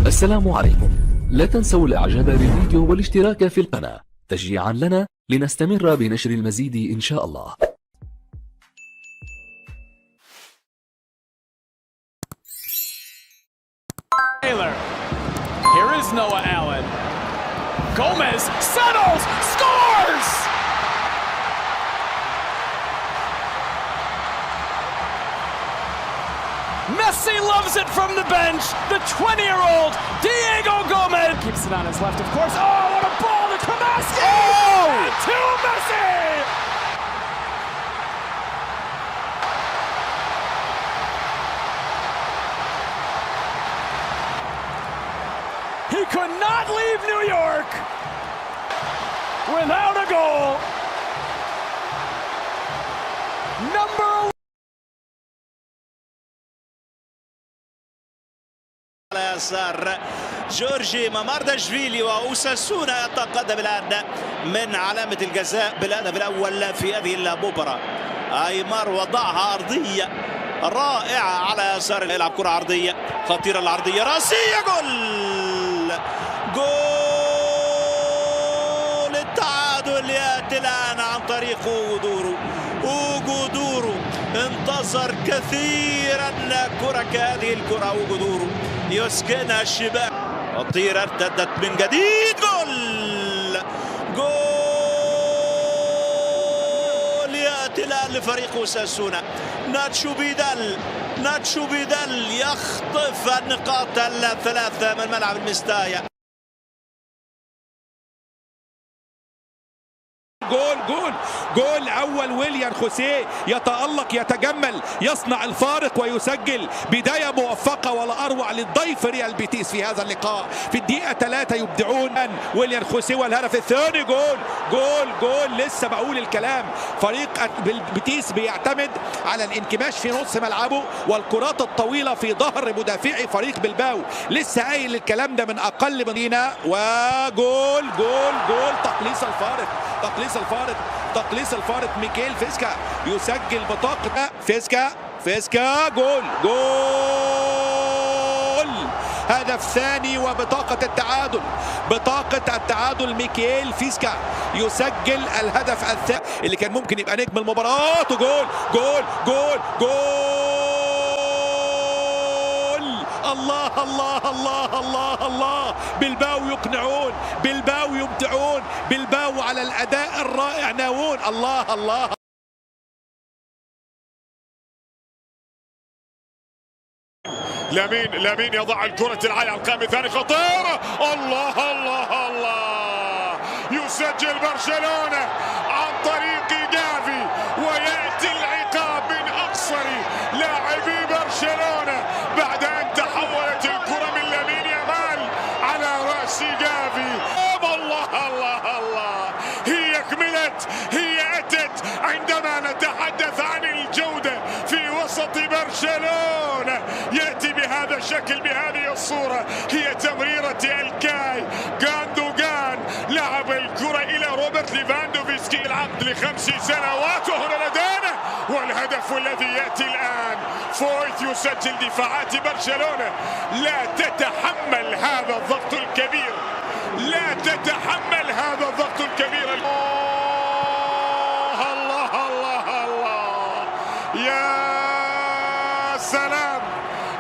السلام عليكم. لا تنسوا الاعجاب بالفيديو والاشتراك في القناة تشجيعا لنا لنستمر بنشر المزيد إن شاء الله. Here is Noah Allen. Gomez settles, scores! Messi loves it from the bench. The 20-year-old Diego Gomez keeps it on his left, of course. Oh, what a ball to Kamaski! Oh! And to Messi! He could not leave New York without a goal. Number على يسار جورجي مامارداشفيلي وأوساسونا يتقدم الآن من علامة الجزاء بالهدف الأول في هذه المباراة. أيمار وضعها أرضية رائعة على يسار، يلعب كرة عرضية خطيرة، العرضية راسية، جول التعادل يأتي الآن عن طريق أوغودورو. انتظر كثيرا كرة كهذه الكرة، أوغودورو يسكنها الشباك، الطيرة ارتدت من جديد، جول يأتي الآن لفريق أوساسونا. ناتشو بيدال يخطف النقاط الثلاثة من ملعب المستايا. جول أول ويليان خوسيه يتألق، يتجمل، يصنع الفارق ويسجل. بداية موفقة ولا أروع للضيف ريال بيتيس في هذا اللقاء. في الدقيقة 3 يبدعون ويليان خوسيه، والهدف الثاني جول. لسه بقول الكلام، فريق بيتيس بيعتمد على الانكماش في نص ملعبه والكرات الطويلة في ظهر مدافعي فريق بلباو. لسه قايل الكلام ده من أقل من هنا. وجول تقليص الفارق ميكيل فيسكا يسجل بطاقة فيسكا جول هدف ثاني وبطاقة التعادل ميكيل فيسكا يسجل الهدف الثاني اللي كان ممكن يبقى نجم المباراة. جول الله بلباو يقنعون، بلباو يمتعون، بلباو على الأداء الرائع ناوون. الله لامين يضع الكرة العالية على القائم الثاني، خطيرة، الله يسجل برشلونة عن طريق جافي، ويأتي العقاب من أقصر لاعبي برشلونة بعد أن تحولت الكرة من لامين يامال على رأس جافي. الله هي أتت عندما نتحدث عن الجودة في وسط برشلونة. يأتي بهذا الشكل، بهذه الصورة. هي تمريرة الكاي غاندوغان، لعب الكرة إلى روبرت ليفاندوفسكي، العقد ل5 سنوات، وهنا لدينا والهدف الذي يأتي الآن. فويث يسجل. دفاعات برشلونة لا تتحمل هذا الضغط الكبير، الله يا سلام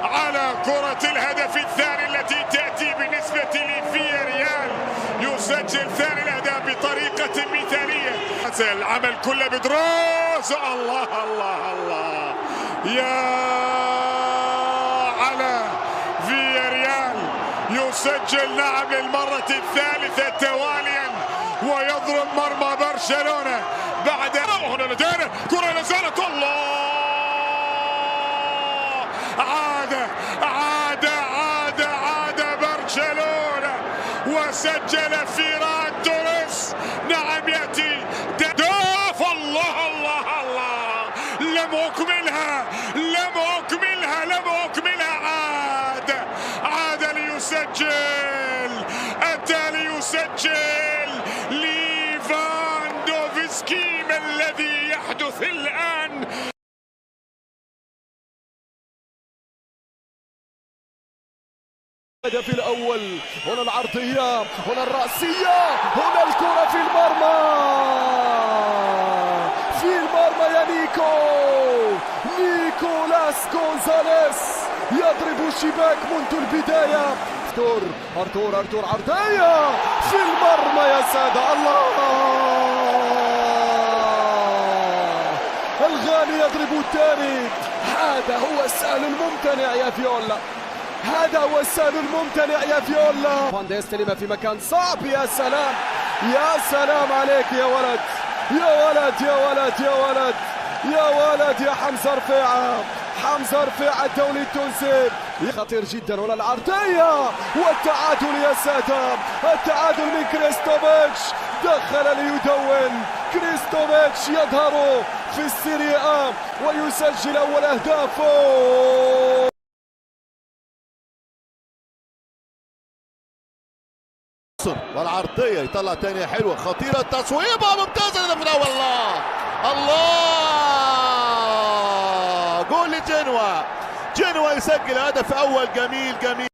على كرة الهدف الثاني التي تأتي بالنسبة لفياريال. يسجل ثاني الأهداف بطريقة مثالية، العمل كله بدروس. الله يا على فياريال يسجل نعم للمرة الثالثة تواليا، ويضرب مرمى برشلونة بعد هنا لدينا كرة لازالت. الله عاد برشلونة وسجل فيران توريس. نعم يأتي داف. الله لم أكملها. عاد ليسجل، أتى ليسجل ليفاندوفسكي. ما الذي يحدث الآن؟ الهدف الأول. هنا العرضية، هنا الرأسية، هنا الكرة في المرمى، في المرمى يا نيكولاس غونزاليس يضرب الشباك منذ البداية. أرتور عرضية في المرمى يا سادة. الله، الغالي يضرب الثاني. هذا هو السهل الممتنع يا فيولا، هذا هو السهل الممتنع يا فيولا. فان دي استلم في مكان صعب. يا سلام، يا سلام عليك يا ولد، يا ولد يا ولد يا ولد يا ولد يا حمزة رفيعة، حمزة رفيعة الدولي التونسي خطير جدا. ولا العرضية والتعادل يا سادة، التعادل من كريستوفيتش، دخل ليدون. كريستوفيتش يظهر في السيريا A ويسجل أول أهدافه. والعرضية يطلع تانية حلوة خطيرة، تصويبة ممتازة الهدف الأول. الله الله، جول لجنوا، جنوا يسجل هدف أول جميل جميل.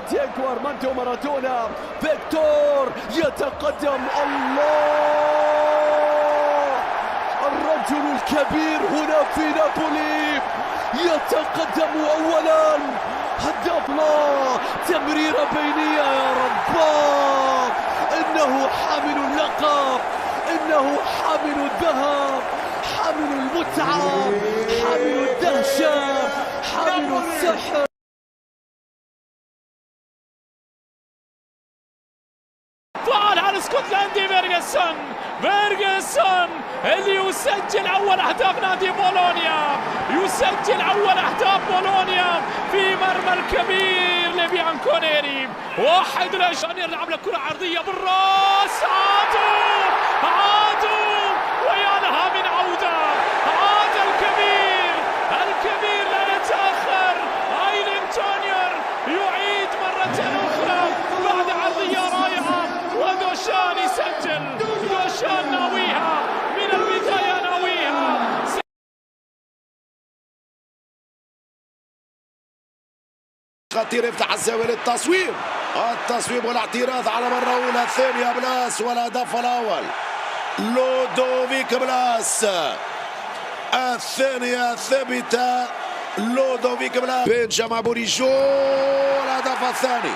دييغو أرماندو مارادونا، فيكتور يتقدم. الله، الرجل الكبير هنا في نابولي يتقدم أولا. هدف، الله، تمريرة بينية يا رب، إنه حامل اللقب، إنه حامل الذهب، حامل المتعة، حامل الدهشة، حامل السحر. فعل على اسكتلندي فيرغسون اللي يسجل اول اهداف نادي بولونيا، يسجل اول اهداف بولونيا في مرمى الكبير لبيانكونيري. 1-0. يلعب لك كرة عرضية بالراس، عادوا ويا لها من عودة، عاد الكبير لا يتأخر. ايلين تونير يعيد مرة أخرى بعد عرضية رائعة، ودوشان يسجل. دوشان ناويها من البداية، ناويها. خطير، يفتح الزاوية للتصويب، التصويب والاعتراض على مرة أولى، الثانية بلاس والهدف الأول لودوفيك بلاس، الثانية ثابتة لودوفيك بلاس. بنجامين بوريجو الهدف الثاني،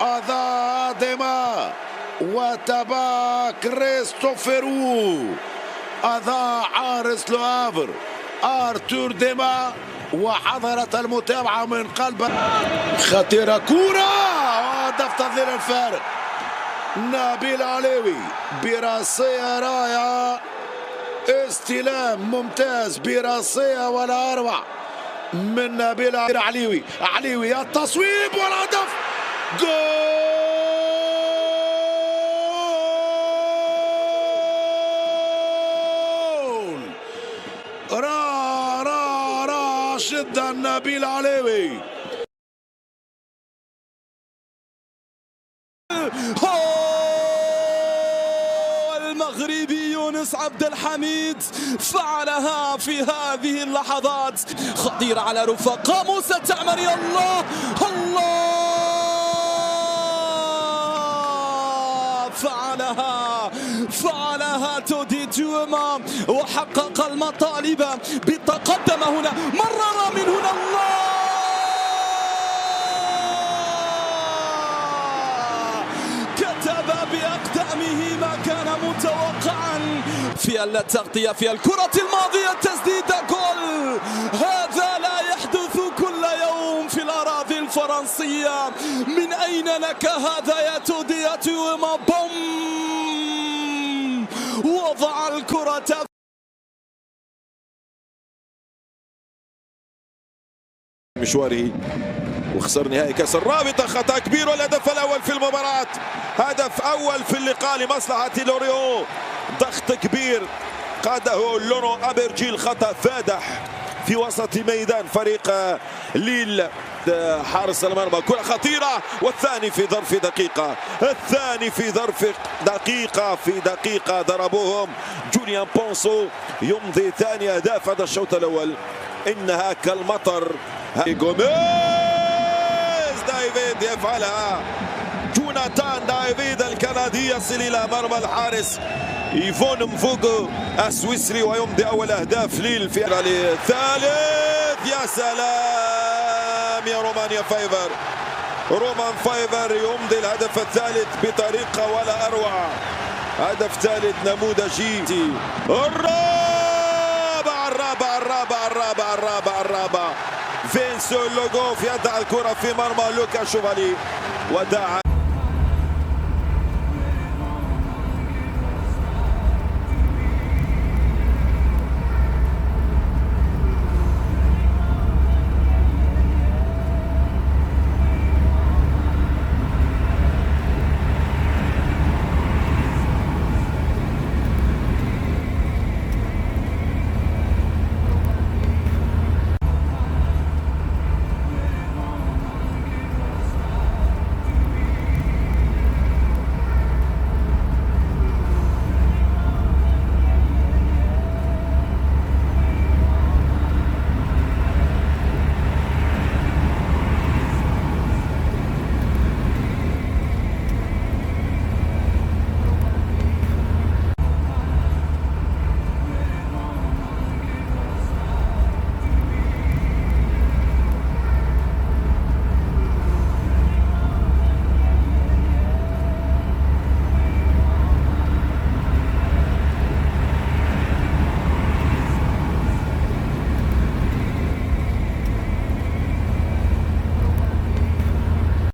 أضاء ديما وتبا كريستوفيرو، أضاء عارس لوافر أرتور ديما، وحضرت المتابعة من قلب. خطيرة كورة، هدف تظهير الفارق. نبيل علوي براسية رائعة، استلام ممتاز براسية ولا أروع من نبيل علوي. علوي التصويب والهدف، جول. را جدا نبيل علوي. المغربي يونس عبد الحميد فعلها في هذه اللحظات، خطيرة على رفاق موسى تعمري. الله فعلها تودي جوما وحقق المطالب بالتقدم. هنا مرر من هنا، الله كتب بأقدامه ما كان متوقعا في التغطية في الكرة الماضية. تسديد جول، هذا لا يحدث كل يوم في الأراضي الفرنسية. من أين لك هذا يا تودي يا توما؟ بوم، وضع الكرة مشواره وخسر نهائي كأس الرابطة. خطأ كبير، والهدف الأول في المباراة، هدف أول في اللقاء لمصلحة لوريون. ضغط كبير قاده لونو أبرجيل، خطأ فادح في وسط ميدان فريق ليل حارس المرمى. كرة خطيرة، والثاني في ظرف دقيقة، الثاني في ظرف دقيقة ضربوهم. جوليان بونسو يمضي ثاني أهداف هذا الشوط الأول. إنها كالمطر. جوميز دايفيد يفعلها. جوناثان دايفيد الكندي يصل إلى مرمى الحارس إيفون مفوغو السويسري ويمضي أول أهداف ليل في الثالث. يا سلام يا رومانيا فايفر. رومان فايفر يمضي الهدف الثالث بطريقة ولا أروع. هدف ثالث نموذجي. الرابع فينسو لوغوف يدع الكرة في مرمى لوكا شوفالي وداع